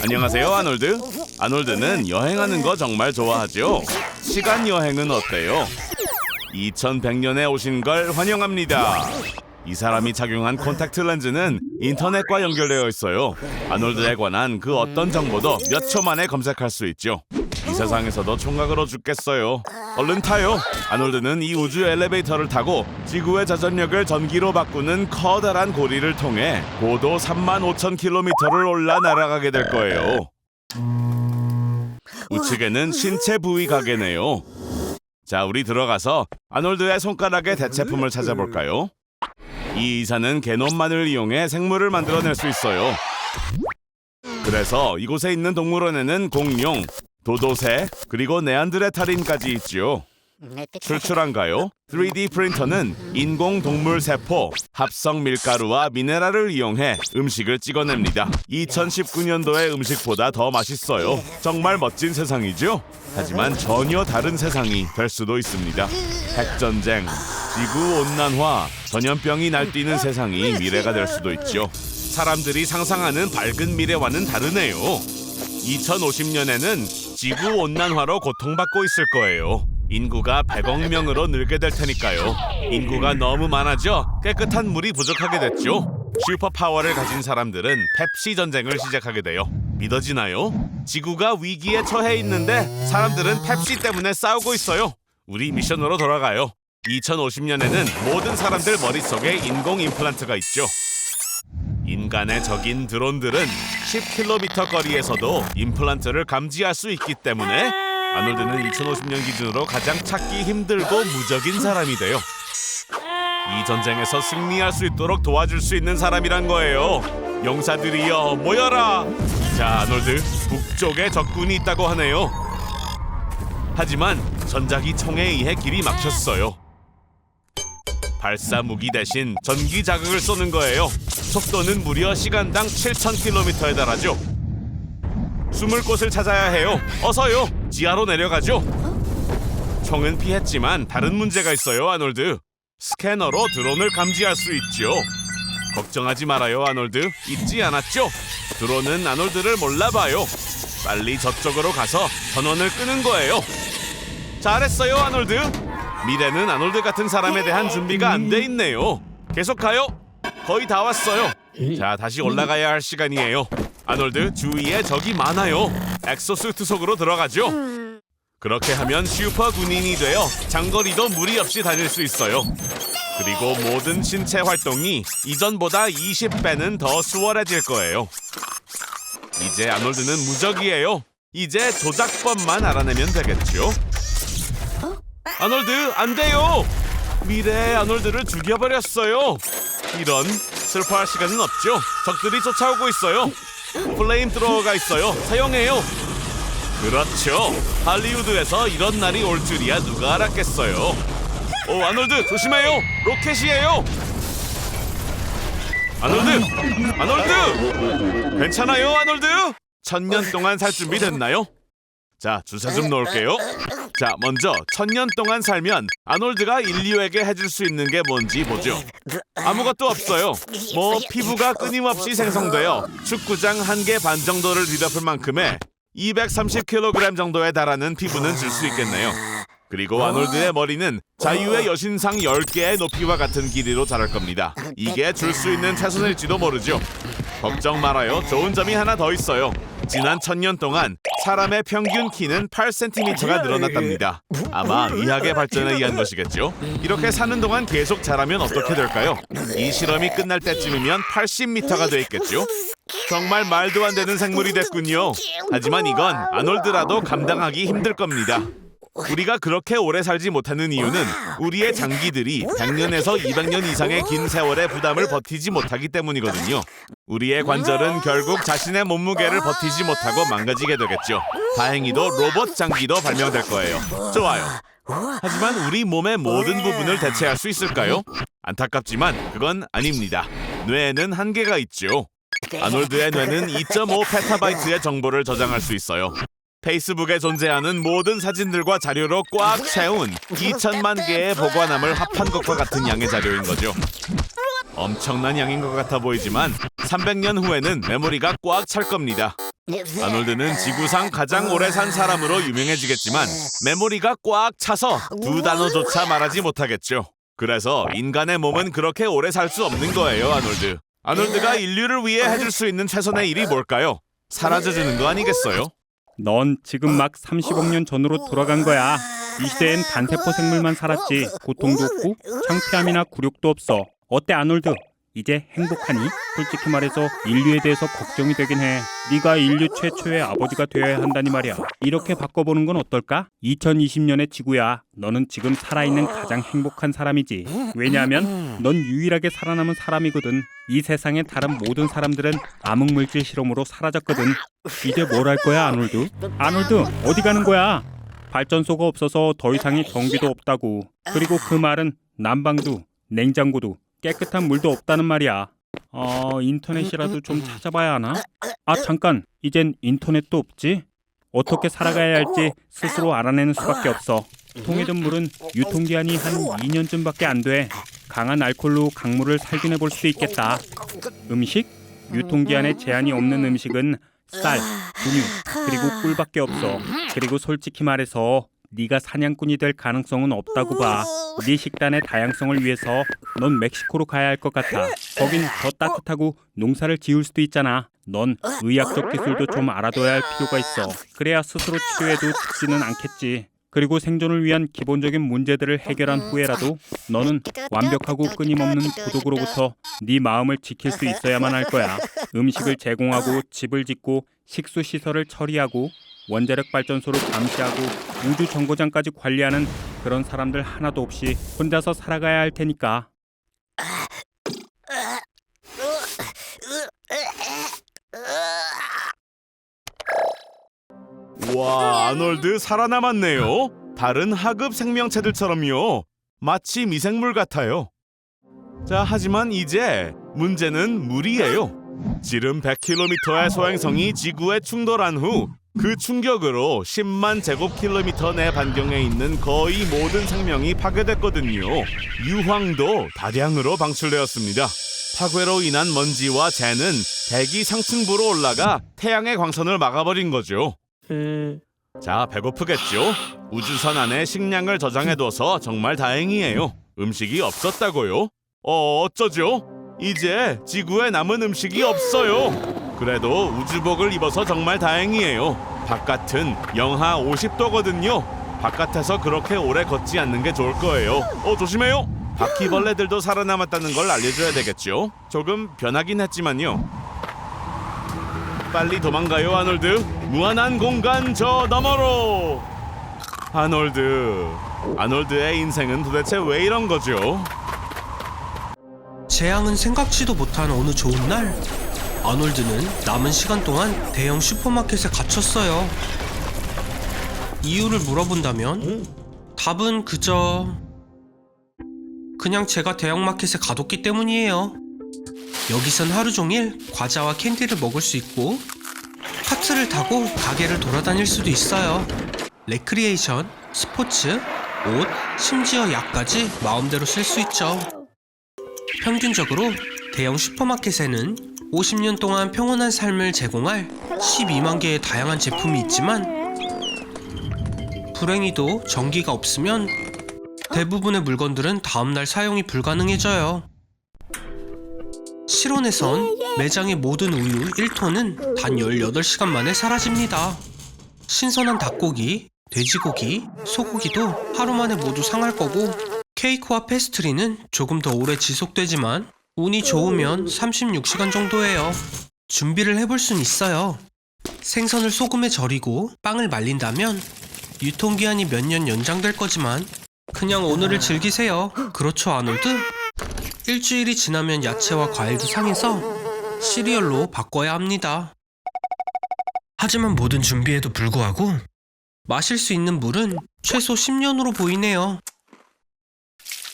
안녕하세요, 아놀드. 아놀드는 여행하는 거 정말 좋아하죠? 시간 여행은 어때요? 2100년에 오신 걸 환영합니다. 이 사람이 착용한 콘택트 렌즈는 인터넷과 연결되어 있어요. 아놀드에 관한 그 어떤 정보도 몇 초 만에 검색할 수 있죠. 이 세상에서도 총각으로 죽겠어요. 얼른 타요. 아놀드는 이 우주 엘리베이터를 타고 지구의 자전력을 전기로 바꾸는 커다란 고리를 통해 고도 35,000km를 올라 날아가게 될 거예요. 우측에는 신체 부위 가게네요. 자, 우리 들어가서 아놀드의 손가락의 대체품을 찾아볼까요? 이 의사는 게놈만을 이용해 생물을 만들어낼 수 있어요. 그래서 이곳에 있는 동물원에는 공룡, 도도새, 그리고 네안드르탈인까지 있지요. 출출한가요? 3D 프린터는 인공 동물 세포, 합성 밀가루와 미네랄을 이용해 음식을 찍어냅니다. 2019년도의 음식보다 더 맛있어요. 정말 멋진 세상이죠? 하지만 전혀 다른 세상이 될 수도 있습니다. 핵전쟁, 지구온난화, 전염병이 날뛰는 세상이 미래가 될 수도 있죠. 사람들이 상상하는 밝은 미래와는 다르네요. 2050년에는 지구온난화로 고통받고 있을 거예요. 인구가 100억 명으로 늘게 될 테니까요. 인구가 너무 많아져 깨끗한 물이 부족하게 됐죠. 슈퍼파워를 가진 사람들은 펩시 전쟁을 시작하게 돼요. 믿어지나요? 지구가 위기에 처해 있는데 사람들은 펩시 때문에 싸우고 있어요. 우리 미션으로 돌아가요. 2050년에는 모든 사람들 머릿속에 인공 임플란트가 있죠. 인간의 적인 드론들은 10km 거리에서도 임플란트를 감지할 수 있기 때문에 아놀드는 2050년 기준으로 가장 찾기 힘들고 무적인 사람이 돼요. 이 전쟁에서 승리할 수 있도록 도와줄 수 있는 사람이란 거예요. 용사들이여 모여라. 자, 아놀드, 북쪽에 적군이 있다고 하네요. 하지만 전자기 총에 의해 길이 막혔어요. 발사 무기 대신 전기 자극을 쏘는 거예요. 속도는 무려 시간당 7,000km에 달하죠. 숨을 곳을 찾아야 해요. 어서요. 지하로 내려가죠. 총은 피했지만 다른 문제가 있어요, 아놀드. 스캐너로 드론을 감지할 수 있죠. 걱정하지 말아요, 아놀드. 잊지 않았죠? 드론은 아놀드를 몰라봐요. 빨리 저쪽으로 가서 전원을 끄는 거예요. 잘했어요, 아놀드. 미래는 아놀드 같은 사람에 대한 준비가 안 돼 있네요. 계속 가요. 거의 다 왔어요. 자, 다시 올라가야 할 시간이에요. 아놀드, 주위에 적이 많아요. 엑소수트 속으로 들어가죠. 그렇게 하면 슈퍼 군인이 되어 장거리도 무리 없이 다닐 수 있어요. 그리고 모든 신체 활동이 이전보다 20배는 더 수월해질 거예요. 이제 아놀드는 무적이에요. 이제 조작법만 알아내면 되겠죠. 아놀드, 안 돼요! 미래의 아놀드를 죽여버렸어요. 이런, 슬퍼할 시간은 없죠. 적들이 쫓아오고 있어요. 플레임 트로어가 있어요. 사용해요. 그렇죠. 할리우드에서 이런 날이 올 줄이야 누가 알았겠어요. 오, 아놀드, 조심해요. 로켓이에요. 아놀드! 괜찮아요, 아놀드? 1000년 동안 살 준비 됐나요? 자, 주사 좀 넣을게요. 자, 먼저 1000년 동안 살면 아놀드가 인류에게 해줄 수 있는 게 뭔지 보죠. 아무것도 없어요. 뭐 피부가 끊임없이 생성되어 축구장 1개 반 정도를 뒤덮을 만큼의 230kg 정도에 달하는 피부는 줄 수 있겠네요. 그리고 아놀드의 머리는 자유의 여신상 10개의 높이와 같은 길이로 자랄 겁니다. 이게 줄 수 있는 최선일지도 모르죠. 걱정 말아요. 좋은 점이 하나 더 있어요. 지난 1000년 동안 사람의 평균 키는 8cm가 늘어났답니다. 아마 의학의 발전에 의한 것이겠죠. 이렇게 사는 동안 계속 자라면 어떻게 될까요? 이 실험이 끝날 때쯤이면 80m가 돼 있겠죠. 정말 말도 안 되는 생물이 됐군요. 하지만 이건 아놀드라도 감당하기 힘들 겁니다. 우리가 그렇게 오래 살지 못하는 이유는 우리의 장기들이 100년에서 200년 이상의 긴 세월의 부담을 버티지 못하기 때문이거든요. 우리의 관절은 결국 자신의 몸무게를 버티지 못하고 망가지게 되겠죠. 다행히도 로봇 장기도 발명될 거예요. 좋아요. 하지만 우리 몸의 모든 부분을 대체할 수 있을까요? 안타깝지만 그건 아닙니다. 뇌에는 한계가 있죠. 아놀드의 뇌는 2.5 페타바이트의 정보를 저장할 수 있어요. 페이스북에 존재하는 모든 사진들과 자료로 꽉 채운 2천만 개의 보관함을 합한 것과 같은 양의 자료인 거죠. 엄청난 양인 것 같아 보이지만 300년 후에는 메모리가 꽉 찰 겁니다. 아놀드는 지구상 가장 오래 산 사람으로 유명해지겠지만 메모리가 꽉 차서 두 단어조차 말하지 못하겠죠. 그래서 인간의 몸은 그렇게 오래 살 수 없는 거예요, 아놀드. 아놀드가 인류를 위해 해줄 수 있는 최선의 일이 뭘까요? 사라져주는 거 아니겠어요? 넌 지금 막 30억 년 전으로 돌아간 거야. 이 시대엔 단세포 생물만 살았지. 고통도 없고 창피함이나 굴욕도 없어. 어때 아놀드? 이제 행복하니? 솔직히 말해서 인류에 대해서 걱정이 되긴 해. 네가 인류 최초의 아버지가 되어야 한다니 말이야. 이렇게 바꿔보는 건 어떨까? 2020년의 지구야. 너는 지금 살아있는 가장 행복한 사람이지. 왜냐하면 넌 유일하게 살아남은 사람이거든. 이 세상의 다른 모든 사람들은 암흑물질 실험으로 사라졌거든. 이제 뭘 할 거야 아놀드? 아놀드 어디 가는 거야? 발전소가 없어서 더 이상의 경비도 없다고. 그리고 그 말은 난방도 냉장고도 깨끗한 물도 없다는 말이야. 인터넷이라도 좀 찾아봐야 하나? 아 잠깐, 이젠 인터넷도 없지? 어떻게 살아가야 할지 스스로 알아내는 수밖에 없어. 통에든 물은 유통기한이 한 2년쯤밖에 안 돼. 강한 알코올로 강물을 살균해 볼 수도 있겠다. 음식? 유통기한에 제한이 없는 음식은 쌀, 분유, 그리고 꿀밖에 없어. 그리고 솔직히 말해서 네가 사냥꾼이 될 가능성은 없다고 봐. 네 식단의 다양성을 위해서 넌 멕시코로 가야 할 것 같아. 거긴 더 따뜻하고 농사를 지을 수도 있잖아. 넌 의학적 기술도 좀 알아둬야 할 필요가 있어. 그래야 스스로 치료해도 죽지는 않겠지. 그리고 생존을 위한 기본적인 문제들을 해결한 후에라도 너는 완벽하고 끊임없는 고독으로부터 네 마음을 지킬 수 있어야만 할 거야. 음식을 제공하고 집을 짓고 식수 시설을 처리하고 원자력 발전소를 감시하고 우주 정거장까지 관리하는 그런 사람들 하나도 없이 혼자서 살아가야 할 테니까. 와, 아놀드 살아남았네요. 다른 하급 생명체들처럼요. 마치 미생물 같아요. 자, 하지만 이제 문제는 물이에요. 지름 100km의 소행성이 지구에 충돌한 후 그 충격으로 10만 제곱킬로미터 내 반경에 있는 거의 모든 생명이 파괴됐거든요. 유황도 다량으로 방출되었습니다. 파괴로 인한 먼지와 재는 대기 상층부로 올라가 태양의 광선을 막아버린 거죠. 자, 배고프겠죠? 우주선 안에 식량을 저장해둬서 정말 다행이에요. 음식이 없었다고요? 어쩌죠? 이제 지구에 남은 음식이 없어요. 그래도 우주복을 입어서 정말 다행이에요. 바깥은 영하 50도거든요. 바깥에서 그렇게 오래 걷지 않는 게 좋을 거예요. 조심해요. 바퀴벌레들도 살아남았다는 걸 알려줘야 되겠죠. 조금 변하긴 했지만요. 빨리 도망가요, 아놀드. 무한한 공간 저 너머로. 아놀드의 인생은 도대체 왜 이런 거죠? 재앙은 생각지도 못한 어느 좋은 날, 아놀드는 남은 시간 동안 대형 슈퍼마켓에 갇혔어요. 이유를 물어본다면 답은 그냥 제가 대형마켓에 가뒀기 때문이에요. 여기선 하루 종일 과자와 캔디를 먹을 수 있고 카트를 타고 가게를 돌아다닐 수도 있어요. 레크리에이션, 스포츠, 옷, 심지어 약까지 마음대로 쓸 수 있죠. 평균적으로 대형 슈퍼마켓에는 50년 동안 평온한 삶을 제공할 12만 개의 다양한 제품이 있지만 불행히도 전기가 없으면 대부분의 물건들은 다음날 사용이 불가능해져요. 실온에선 매장의 모든 우유 1톤은 단 18시간 만에 사라집니다. 신선한 닭고기, 돼지고기, 소고기도 하루 만에 모두 상할 거고 케이크와 페스트리는 조금 더 오래 지속되지만 운이 좋으면 36시간 정도예요. 준비를 해볼 순 있어요. 생선을 소금에 절이고 빵을 말린다면 유통기한이 몇 년 연장될 거지만 그냥 오늘을 즐기세요. 그렇죠, 아놀드? 일주일이 지나면 야채와 과일도 상해서 시리얼로 바꿔야 합니다. 하지만 모든 준비에도 불구하고 마실 수 있는 물은 최소 10년으로 보이네요.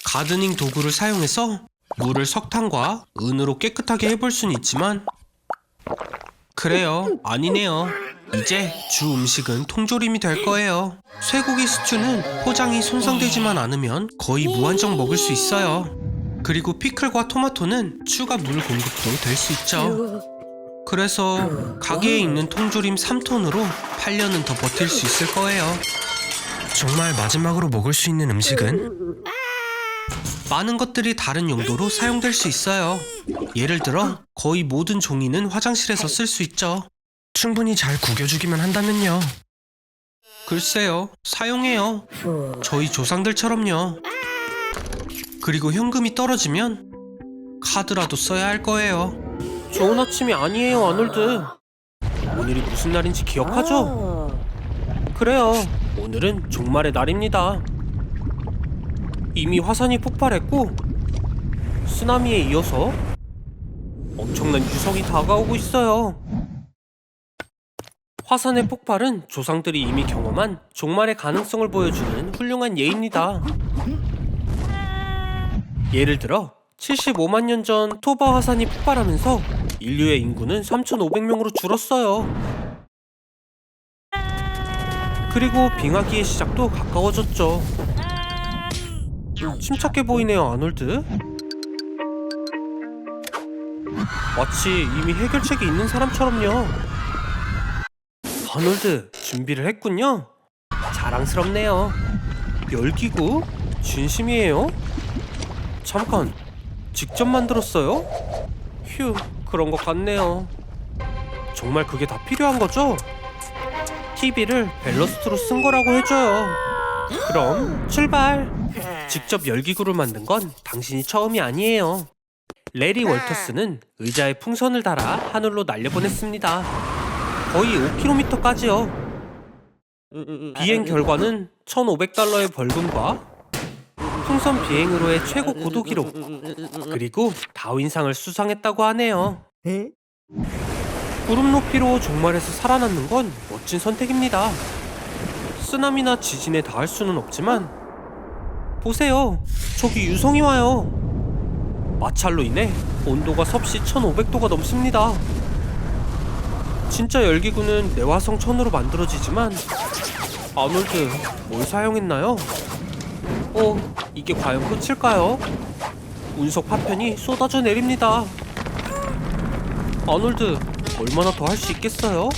가드닝 도구를 사용해서 물을 석탄과 은으로 깨끗하게 해볼 수는 있지만 그래요, 아니네요. 이제 주 음식은 통조림이 될 거예요. 쇠고기 스튜는 포장이 손상되지만 않으면 거의 무한정 먹을 수 있어요. 그리고 피클과 토마토는 추가 물 공급도 될 수 있죠. 그래서 가게에 있는 통조림 3톤으로 8년은 더 버틸 수 있을 거예요. 정말 마지막으로 먹을 수 있는 음식은 많은 것들이 다른 용도로 사용될 수 있어요. 예를 들어 거의 모든 종이는 화장실에서 쓸 수 있죠. 충분히 잘 구겨주기만 한다면요. 글쎄요, 사용해요. 저희 조상들처럼요. 그리고 현금이 떨어지면 카드라도 써야 할 거예요. 좋은 아침이 아니에요, 아놀드. 오늘이 무슨 날인지 기억하죠? 그래요, 오늘은 종말의 날입니다. 이미 화산이 폭발했고 쓰나미에 이어서 엄청난 유성이 다가오고 있어요. 화산의 폭발은 조상들이 이미 경험한 종말의 가능성을 보여주는 훌륭한 예입니다. 예를 들어 75만 년 전 토바 화산이 폭발하면서 인류의 인구는 3,500명으로 줄었어요. 그리고 빙하기의 시작도 가까워졌죠. 침착해 보이네요, 아놀드. 마치 이미 해결책이 있는 사람처럼요. 아놀드, 준비를 했군요. 자랑스럽네요. 열기구? 진심이에요? 잠깐, 직접 만들었어요? 휴, 그런 것 같네요. 정말 그게 다 필요한 거죠? TV를 벨러스트로 쓴 거라고 해줘요. 그럼 출발! 직접 열기구를 만든 건 당신이 처음이 아니에요. 레리 월터스는 의자에 풍선을 달아 하늘로 날려보냈습니다. 거의 5km까지요. 비행 결과는 1,500달러의 벌금과 풍선 비행으로의 최고 고도 기록, 그리고 다윈상을 수상했다고 하네요. 구름 높이로 종말에서 살아남는 건 멋진 선택입니다. 쓰나미나 지진에 닿을 수는 없지만 보세요, 저기 유성이 와요. 마찰로 인해 온도가 섭씨 1,500도가 넘습니다. 진짜 열기구는 내화성 천으로 만들어지지만 아놀드, 뭘 사용했나요? 이게 과연 끝일까요? 운석 파편이 쏟아져 내립니다. 아놀드, 얼마나 더 할 수 있겠어요?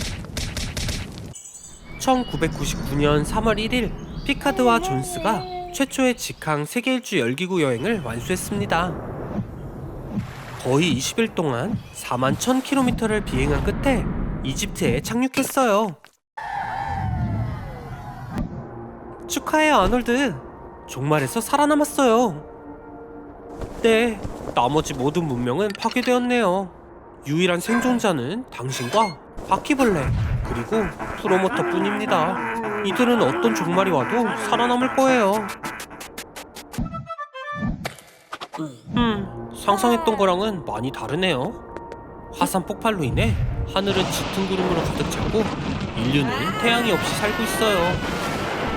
1999년 3월 1일 피카드와 존스가 최초의 직항 세계 일주 열기구 여행을 완수했습니다. 거의 20일 동안 4만 1000km를 비행한 끝에 이집트에 착륙했어요. 축하해요, 아놀드. 종말에서 살아남았어요. 네, 나머지 모든 문명은 파괴되었네요. 유일한 생존자는 당신과 바퀴벌레, 그리고 프로모터뿐입니다. 이들은 어떤 종말이 와도 살아남을 거예요. 상상했던 거랑은 많이 다르네요. 화산 폭발로 인해 하늘은 짙은 구름으로 가득 차고 인류는 태양이 없이 살고 있어요.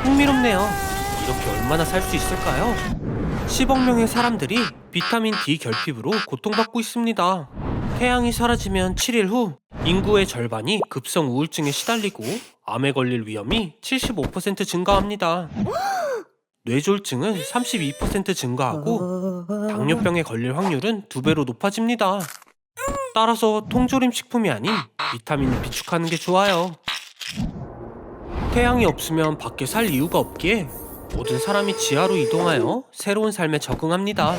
흥미롭네요. 이렇게 얼마나 살 수 있을까요? 10억 명의 사람들이 비타민 D 결핍으로 고통받고 있습니다. 태양이 사라지면 7일 후 인구의 절반이 급성 우울증에 시달리고 암에 걸릴 위험이 75% 증가합니다. 뇌졸중은 32% 증가하고 당뇨병에 걸릴 확률은 2배로 높아집니다. 따라서 통조림 식품이 아닌 비타민을 비축하는 게 좋아요. 태양이 없으면 밖에 살 이유가 없기에 모든 사람이 지하로 이동하여 새로운 삶에 적응합니다.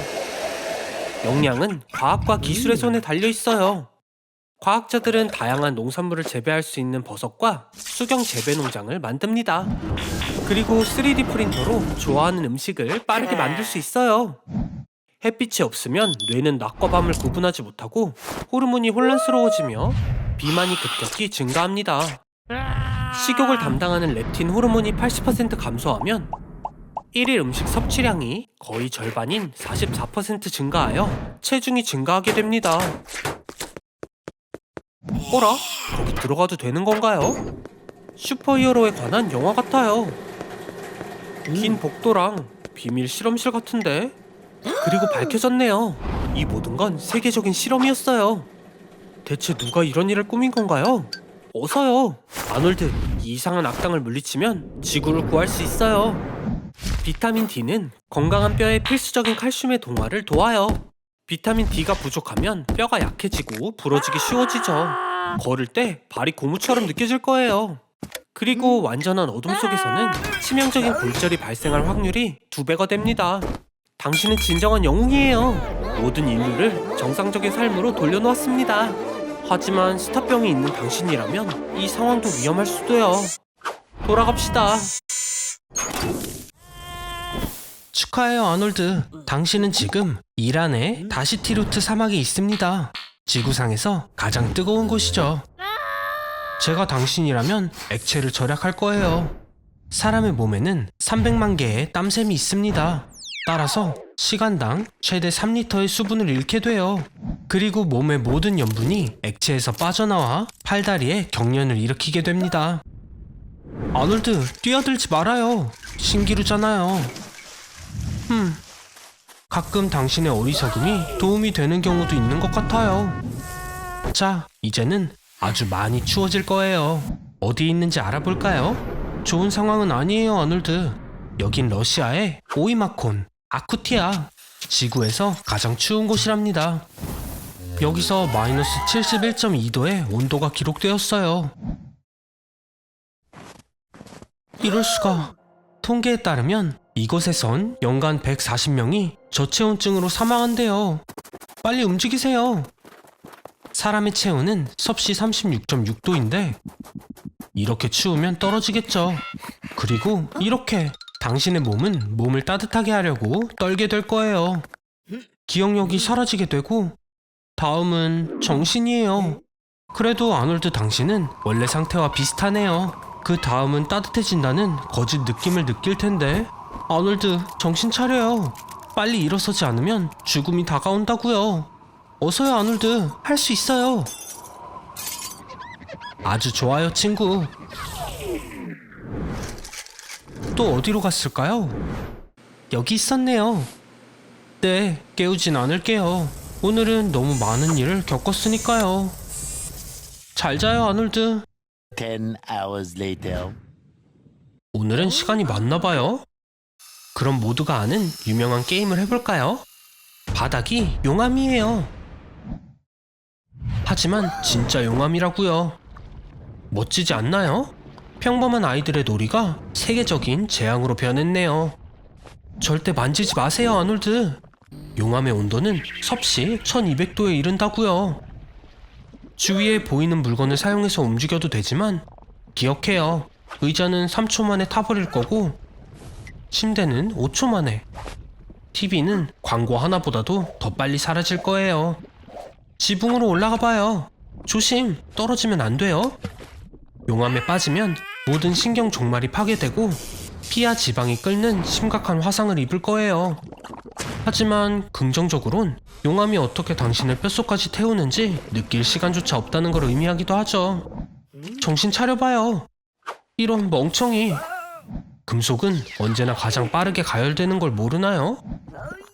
역량은 과학과 기술의 손에 달려 있어요. 과학자들은 다양한 농산물을 재배할 수 있는 버섯과 수경 재배 농장을 만듭니다. 그리고 3D 프린터로 좋아하는 음식을 빠르게 만들 수 있어요. 햇빛이 없으면 뇌는 낮과 밤을 구분하지 못하고 호르몬이 혼란스러워지며 비만이 급격히 증가합니다. 식욕을 담당하는 렙틴 호르몬이 80% 감소하면 1일 음식 섭취량이 거의 절반인 44% 증가하여 체중이 증가하게 됩니다. 어라? 거기 들어가도 되는 건가요? 슈퍼히어로에 관한 영화 같아요. 긴 복도랑 비밀 실험실 같은데? 그리고 밝혀졌네요. 이 모든 건 세계적인 실험이었어요. 대체 누가 이런 일을 꾸민 건가요? 어서요. 아놀드, 이 이상한 악당을 물리치면 지구를 구할 수 있어요. 비타민 D는 건강한 뼈에 필수적인 칼슘의 동화를 도와요. 비타민 D가 부족하면 뼈가 약해지고 부러지기 쉬워지죠. 걸을 때 발이 고무처럼 느껴질 거예요. 그리고 완전한 어둠 속에서는 치명적인 골절이 발생할 확률이 2배가 됩니다. 당신은 진정한 영웅이에요. 모든 인류를 정상적인 삶으로 돌려놓았습니다. 하지만 스타병이 있는 당신이라면 이 상황도 위험할 수도요. 돌아갑시다. 축하해요, 아놀드. 당신은 지금 이란의 다시티루트 사막에 있습니다. 지구상에서 가장 뜨거운 곳이죠. 제가 당신이라면 액체를 절약할 거예요. 사람의 몸에는 300만 개의 땀샘이 있습니다. 따라서 시간당 최대 3리터의 수분을 잃게 돼요. 그리고 몸의 모든 염분이 액체에서 빠져나와 팔다리에 경련을 일으키게 됩니다. 아놀드, 뛰어들지 말아요. 신기루잖아요. 가끔 당신의 어리석음이 도움이 되는 경우도 있는 것 같아요. 자, 이제는 아주 많이 추워질 거예요. 어디 있는지 알아볼까요? 좋은 상황은 아니에요, 아놀드. 여긴 러시아의 오이마콘, 아쿠티아. 지구에서 가장 추운 곳이랍니다. 여기서 마이너스 71.2도의 온도가 기록되었어요. 이럴 수가. 통계에 따르면 이곳에선 연간 140명이 저체온증으로 사망한대요. 빨리 움직이세요. 사람의 체온은 섭씨 36.6도인데 이렇게 추우면 떨어지겠죠. 그리고 이렇게 당신의 몸은 몸을 따뜻하게 하려고 떨게 될 거예요. 기억력이 사라지게 되고 다음은 정신이에요. 그래도 아놀드, 당신은 원래 상태와 비슷하네요. 그 다음은 따뜻해진다는 거짓 느낌을 느낄 텐데. 아놀드, 정신 차려요. 빨리 일어서지 않으면 죽음이 다가온다고요. 어서요, 아놀드. 할 수 있어요. 아주 좋아요, 친구. 또 어디로 갔을까요? 여기 있었네요. 네, 깨우진 않을게요. 오늘은 너무 많은 일을 겪었으니까요. 잘 자요, 아놀드. 10 hours later. 오늘은 시간이 많나봐요. 그럼 모두가 아는 유명한 게임을 해볼까요? 바닥이 용암이에요. 하지만 진짜 용암이라고요. 멋지지 않나요? 평범한 아이들의 놀이가 세계적인 재앙으로 변했네요. 절대 만지지 마세요, 아놀드. 용암의 온도는 섭씨 1200도에 이른다고요. 주위에 보이는 물건을 사용해서 움직여도 되지만 기억해요. 의자는 3초 만에 타버릴 거고 침대는 5초 만에, TV는 광고 하나보다도 더 빨리 사라질 거예요. 지붕으로 올라가 봐요. 조심, 떨어지면 안 돼요. 용암에 빠지면 모든 신경 종말이 파괴되고 피와 지방이 끓는 심각한 화상을 입을 거예요. 하지만 긍정적으론 용암이 어떻게 당신의 뼛속까지 태우는지 느낄 시간조차 없다는 걸 의미하기도 하죠. 정신 차려봐요. 이런 멍청이. 금속은 언제나 가장 빠르게 가열되는 걸 모르나요?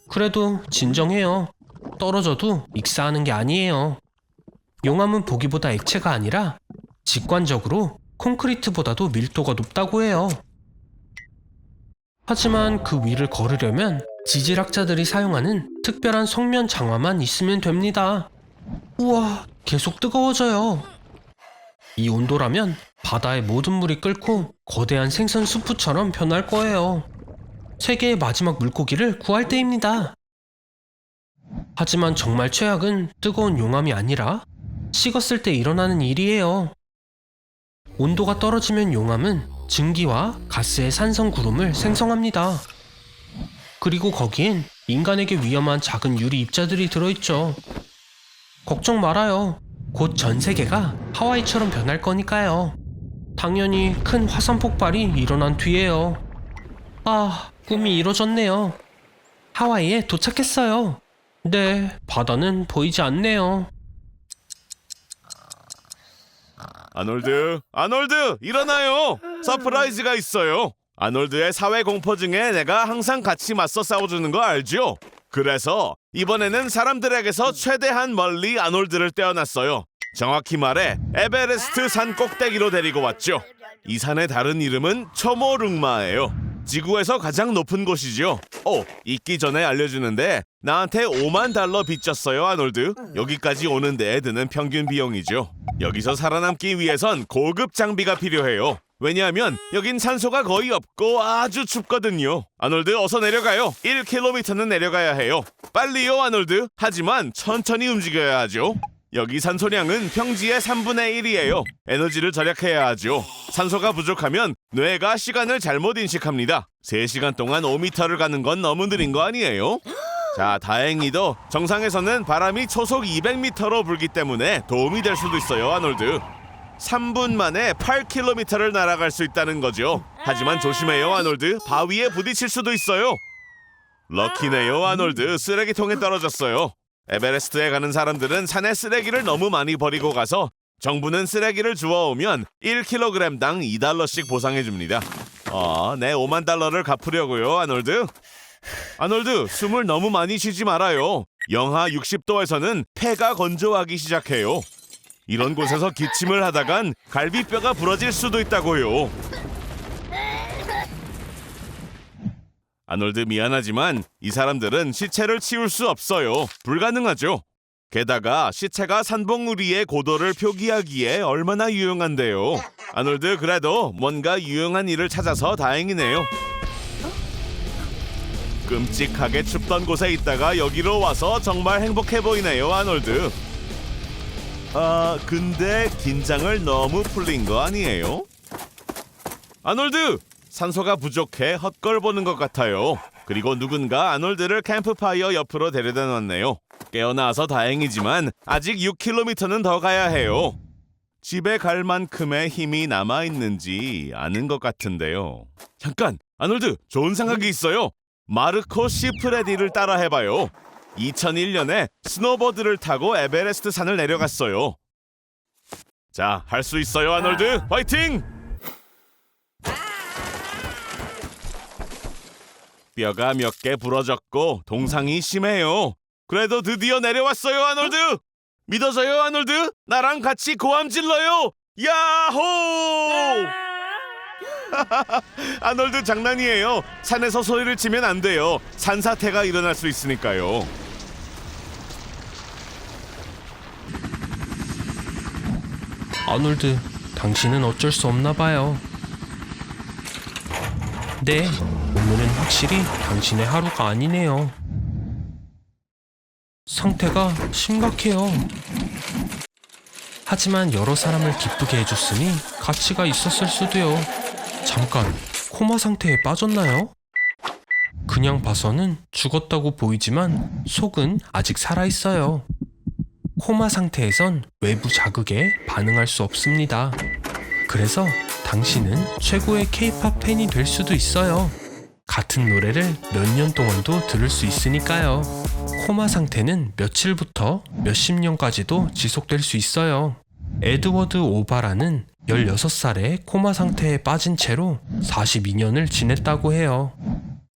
그래도 진정해요. 떨어져도 익사하는 게 아니에요. 용암은 보기보다 액체가 아니라 직관적으로 콘크리트보다도 밀도가 높다고 해요. 하지만 그 위를 걸으려면 지질학자들이 사용하는 특별한 성면 장화만 있으면 됩니다. 우와, 계속 뜨거워져요. 이 온도라면 바다의 모든 물이 끓고 거대한 생선 수프처럼 변할 거예요. 세계의 마지막 물고기를 구할 때입니다. 하지만 정말 최악은 뜨거운 용암이 아니라 식었을 때 일어나는 일이에요. 온도가 떨어지면 용암은 증기와 가스의 산성 구름을 생성합니다. 그리고 거기엔 인간에게 위험한 작은 유리 입자들이 들어있죠. 걱정 말아요. 곧 전 세계가 하와이처럼 변할 거니까요. 당연히 큰 화산 폭발이 일어난 뒤에요. 아, 꿈이 이뤄졌네요. 하와이에 도착했어요. 네, 바다는 보이지 않네요. 아놀드, 일어나요. 서프라이즈가 있어요. 아놀드의 사회 공포증에 내가 항상 같이 맞서 싸워주는 거 알죠? 그래서 이번에는 사람들에게서 최대한 멀리 아놀드를 떼어놨어요. 정확히 말해 에베레스트 산 꼭대기로 데리고 왔죠. 이 산의 다른 이름은 초모룽마예요. 지구에서 가장 높은 곳이죠. 있기 전에 알려주는데 나한테 $50,000 빚졌어요, 아놀드. 여기까지 오는데 드는 평균 비용이죠. 여기서 살아남기 위해선 고급 장비가 필요해요. 왜냐하면 여긴 산소가 거의 없고 아주 춥거든요. 아놀드, 어서 내려가요. 1km는 내려가야 해요. 빨리요, 아놀드. 하지만 천천히 움직여야 하죠. 여기 산소량은 평지의 3분의 1이에요. 에너지를 절약해야 하죠. 산소가 부족하면 뇌가 시간을 잘못 인식합니다. 3시간 동안 5m를 가는 건 너무 느린 거 아니에요? 자, 다행히도 정상에서는 바람이 초속 200m로 불기 때문에 도움이 될 수도 있어요, 아놀드. 3분 만에 8km를 날아갈 수 있다는 거죠. 하지만 조심해요, 아놀드. 바위에 부딪힐 수도 있어요. 럭키네요, 아놀드. 쓰레기통에 떨어졌어요. 에베레스트에 가는 사람들은 산에 쓰레기를 너무 많이 버리고 가서 정부는 쓰레기를 주워오면 1kg당 $2씩 보상해줍니다. 내 $50,000를 갚으려고요, 아놀드. 아놀드, 숨을 너무 많이 쉬지 말아요. 영하 60도에서는 폐가 건조하기 시작해요. 이런 곳에서 기침을 하다간 갈비뼈가 부러질 수도 있다고요. 아놀드, 미안하지만 이 사람들은 시체를 치울 수 없어요. 불가능하죠. 게다가 시체가 산봉우리의 고도를 표기하기에 얼마나 유용한데요. 아놀드, 그래도 뭔가 유용한 일을 찾아서 다행이네요. 끔찍하게 춥던 곳에 있다가 여기로 와서 정말 행복해 보이네요, 아놀드. 근데 긴장을 너무 풀린 거 아니에요? 아놀드! 산소가 부족해 헛걸 보는 것 같아요. 그리고 누군가 아놀드를 캠프파이어 옆으로 데려다 놨네요. 깨어나서 다행이지만 아직 6km는 더 가야 해요. 집에 갈 만큼의 힘이 남아있는지 아는 것 같은데요. 잠깐! 아놀드, 좋은 생각이 있어요. 마르코 시프레디를 따라 해봐요. 2001년에 스노보드를 타고 에베레스트 산을 내려갔어요. 자, 할 수 있어요, 아놀드. 화이팅! 뼈가 몇 개 부러졌고 동상이 심해요. 그래도 드디어 내려왔어요, 아놀드. 믿어져요, 아놀드. 나랑 같이 고함 질러요. 야호! 아놀드, 장난이에요. 산에서 소리를 치면 안 돼요. 산사태가 일어날 수 있으니까요. 아놀드, 당신은 어쩔 수 없나 봐요. 네, 오늘은 확실히 당신의 하루가 아니네요. 상태가 심각해요. 하지만 여러 사람을 기쁘게 해줬으니 가치가 있었을 수도요. 잠깐, 코마 상태에 빠졌나요? 그냥 봐서는 죽었다고 보이지만 속은 아직 살아있어요. 코마 상태에선 외부 자극에 반응할 수 없습니다. 그래서 당신은 최고의 K-POP 팬이 될 수도 있어요. 같은 노래를 몇 년 동안도 들을 수 있으니까요. 코마 상태는 며칠부터 몇십 년까지도 지속될 수 있어요. 에드워드 오바라는 16살에 코마 상태에 빠진 채로 42년을 지냈다고 해요.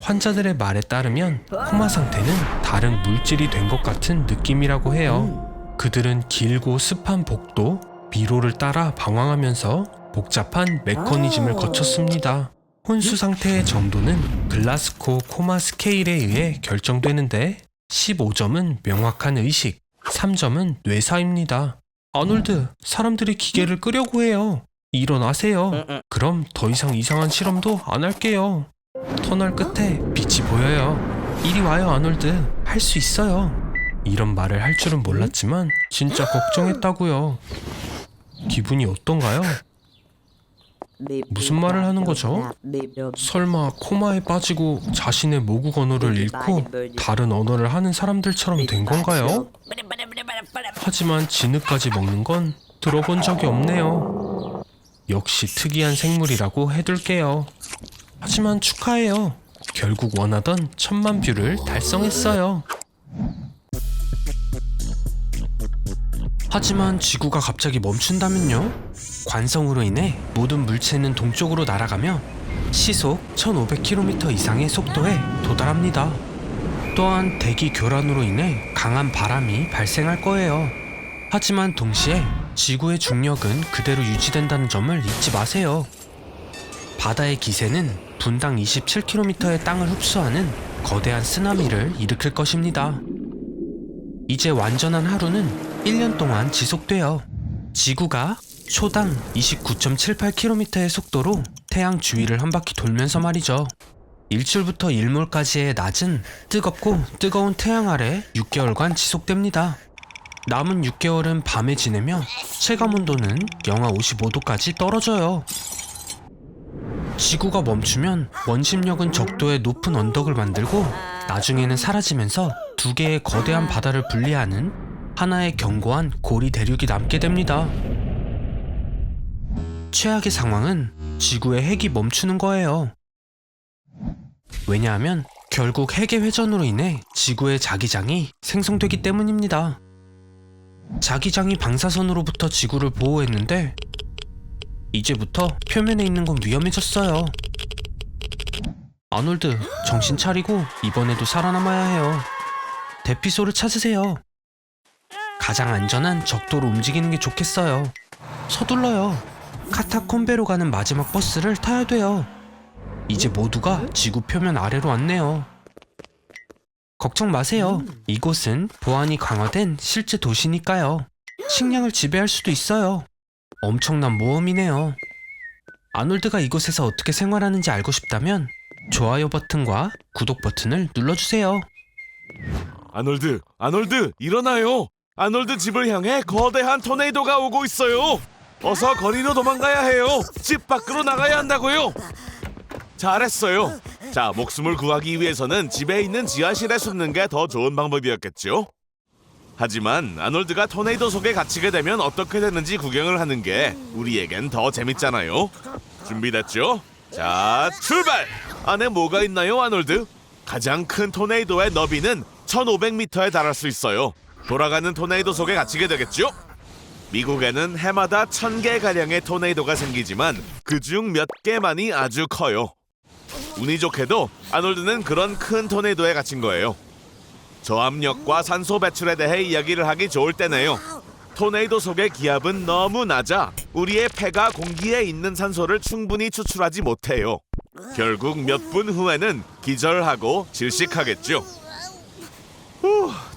환자들의 말에 따르면 코마 상태는 다른 물질이 된 것 같은 느낌이라고 해요. 그들은 길고 습한 복도, 미로를 따라 방황하면서 복잡한 메커니즘을 거쳤습니다. 혼수 상태의 점도는 글라스코 코마 스케일에 의해 결정되는데 15점은 명확한 의식, 3점은 뇌사입니다. 아놀드, 사람들이 기계를 끄려고 해요. 일어나세요. 그럼 더 이상 이상한 실험도 안 할게요. 터널 끝에 빛이 보여요. 이리 와요, 아놀드. 할 수 있어요. 이런 말을 할 줄은 몰랐지만 진짜 걱정했다고요. 기분이 어떤가요? 무슨 말을 하는 거죠? 설마 코마에 빠지고 자신의 모국 언어를 잃고 다른 언어를 하는 사람들처럼 된 건가요? 하지만 진흙까지 먹는 건 들어본 적이 없네요. 역시 특이한 생물이라고 해둘게요. 하지만 축하해요. 결국 원하던 1000만 뷰를 달성했어요. 하지만 지구가 갑자기 멈춘다면요? 관성으로 인해 모든 물체는 동쪽으로 날아가며 시속 1500km 이상의 속도에 도달합니다. 또한 대기 교란으로 인해 강한 바람이 발생할 거예요. 하지만 동시에 지구의 중력은 그대로 유지된다는 점을 잊지 마세요. 바다의 기세는 분당 27km의 땅을 흡수하는 거대한 쓰나미를 일으킬 것입니다. 이제 완전한 하루는 1년 동안 지속돼요. 지구가 초당 29.78km의 속도로 태양 주위를 한 바퀴 돌면서 말이죠. 일출부터 일몰까지의 낮은 뜨겁고 뜨거운 태양 아래 6개월간 지속됩니다. 남은 6개월은 밤에 지내며 체감온도는 영하 55도까지 떨어져요. 지구가 멈추면 원심력은 적도의 높은 언덕을 만들고 나중에는 사라지면서 두 개의 거대한 바다를 분리하는 하나의 견고한 고리 대륙이 남게 됩니다. 최악의 상황은 지구의 핵이 멈추는 거예요. 왜냐하면 결국 핵의 회전으로 인해 지구의 자기장이 생성되기 때문입니다. 자기장이 방사선으로부터 지구를 보호했는데 이제부터 표면에 있는 건 위험해졌어요. 아놀드, 정신 차리고 이번에도 살아남아야 해요. 대피소를 찾으세요. 가장 안전한 적도로 움직이는 게 좋겠어요. 서둘러요. 카타콤베로 가는 마지막 버스를 타야 돼요. 이제 모두가 지구 표면 아래로 왔네요. 걱정 마세요. 이곳은 보안이 강화된 실제 도시니까요. 식량을 지배할 수도 있어요. 엄청난 모험이네요. 아놀드가 이곳에서 어떻게 생활하는지 알고 싶다면 좋아요 버튼과 구독 버튼을 눌러주세요. 아놀드, 일어나요. 아놀드 집을 향해 거대한 토네이도가 오고 있어요. 어서 거리로 도망가야 해요. 집 밖으로 나가야 한다고요. 잘했어요. 자, 목숨을 구하기 위해서는 집에 있는 지하실에 숨는 게 더 좋은 방법이었겠죠. 하지만 아놀드가 토네이도 속에 갇히게 되면 어떻게 되는지 구경을 하는 게 우리에겐 더 재밌잖아요. 준비됐죠? 자, 출발! 안에 뭐가 있나요, 아놀드? 가장 큰 토네이도의 너비는 1500m에 달할 수 있어요. 돌아가는 토네이도 속에 갇히게 되겠죠? 미국에는 해마다 1000개가량의 토네이도가 생기지만 그중 몇 개만이 아주 커요. 운이 좋게도 아놀드는 그런 큰 토네이도에 갇힌 거예요. 저압력과 산소 배출에 대해 이야기를 하기 좋을 때네요. 토네이도 속의 기압은 너무 낮아 우리의 폐가 공기에 있는 산소를 충분히 추출하지 못해요. 결국 몇 분 후에는 기절하고 질식하겠죠.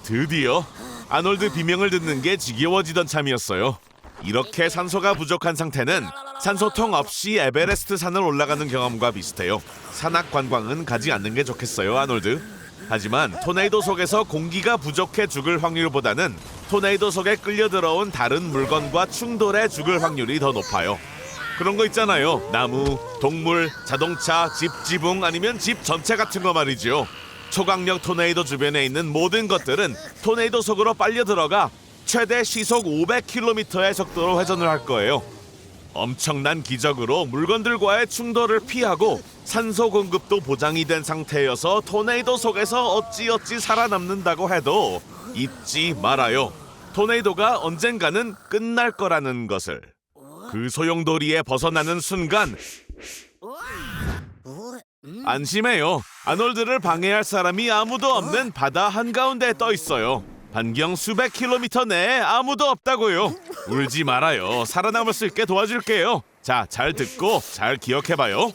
드디어 아놀드 비명을 듣는 게 지겨워지던 참이었어요. 이렇게 산소가 부족한 상태는 산소통 없이 에베레스트 산을 올라가는 경험과 비슷해요. 산악 관광은 가지 않는 게 좋겠어요, 아놀드. 하지만 토네이도 속에서 공기가 부족해 죽을 확률보다는 토네이도 속에 끌려 들어온 다른 물건과 충돌해 죽을 확률이 더 높아요. 그런 거 있잖아요. 나무, 동물, 자동차, 집 지붕 아니면 집 전체 같은 거 말이죠. 초강력 토네이도 주변에 있는 모든 것들은 토네이도 속으로 빨려 들어가 최대 시속 500km의 속도로 회전을 할 거예요. 엄청난 기적으로 물건들과의 충돌을 피하고 산소 공급도 보장이 된 상태여서 토네이도 속에서 어찌어찌 살아남는다고 해도 잊지 말아요. 토네이도가 언젠가는 끝날 거라는 것을. 그 소용돌이에 벗어나는 순간 안심해요. 아놀드를 방해할 사람이 아무도 없는 바다 한가운데에 떠 있어요. 반경 수백 킬로미터 내에 아무도 없다고요. 울지 말아요. 살아남을 수 있게 도와줄게요. 자, 잘 듣고 잘 기억해봐요.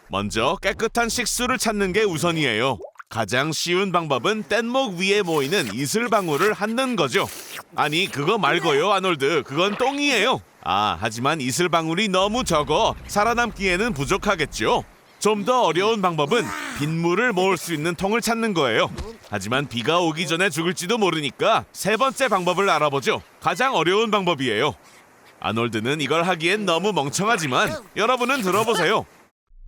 먼저 깨끗한 식수를 찾는 게 우선이에요. 가장 쉬운 방법은 뗏목 위에 모이는 이슬방울을 핥는 거죠. 아니, 그거 말고요, 아놀드. 그건 똥이에요. 하지만 이슬방울이 너무 적어 살아남기에는 부족하겠죠. 좀 더 어려운 방법은 빗물을 모을 수 있는 통을 찾는 거예요. 하지만 비가 오기 전에 죽을지도 모르니까 세 번째 방법을 알아보죠. 가장 어려운 방법이에요. 아놀드는 이걸 하기엔 너무 멍청하지만 여러분은 들어보세요.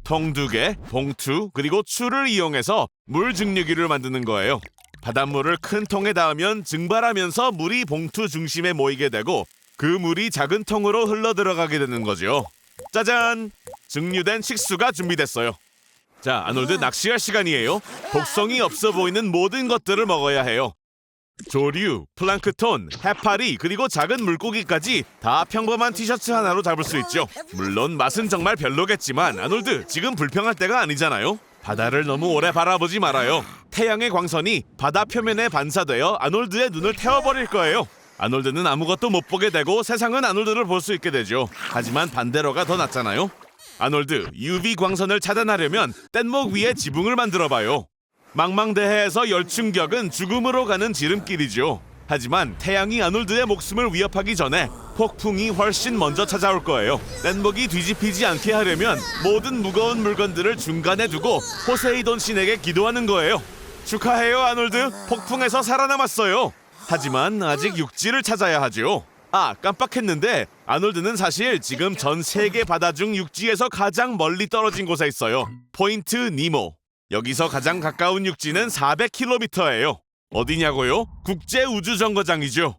통 2개, 봉투, 그리고 추를 이용해서 물 증류기를 만드는 거예요. 바닷물을 큰 통에 닿으면 증발하면서 물이 봉투 중심에 모이게 되고 그 물이 작은 통으로 흘러 들어가게 되는 거죠. 짜잔! 증류된 식수가 준비됐어요. 자, 아놀드 낚시할 시간이에요. 독성이 없어 보이는 모든 것들을 먹어야 해요. 조류, 플랑크톤, 해파리, 그리고 작은 물고기까지 다 평범한 티셔츠 하나로 잡을 수 있죠. 물론 맛은 정말 별로겠지만 아놀드, 지금 불평할 때가 아니잖아요. 바다를 너무 오래 바라보지 말아요. 태양의 광선이 바다 표면에 반사되어 아놀드의 눈을 태워버릴 거예요. 아놀드는 아무것도 못 보게 되고 세상은 아놀드를 볼 수 있게 되죠. 하지만 반대로가 더 낫잖아요. 아놀드, UV 광선을 차단하려면 뗏목 위에 지붕을 만들어봐요. 망망대해에서 열충격은 죽음으로 가는 지름길이죠. 하지만 태양이 아놀드의 목숨을 위협하기 전에 폭풍이 훨씬 먼저 찾아올 거예요. 뗏목이 뒤집히지 않게 하려면 모든 무거운 물건들을 중간에 두고 포세이돈 신에게 기도하는 거예요. 축하해요, 아놀드. 폭풍에서 살아남았어요. 하지만 아직 육지를 찾아야 하죠. 아, 깜빡했는데 아놀드는 사실 지금 전 세계 바다 중 육지에서 가장 멀리 떨어진 곳에 있어요. 포인트 니모. 여기서 가장 가까운 육지는 400km예요. 어디냐고요? 국제우주정거장이죠.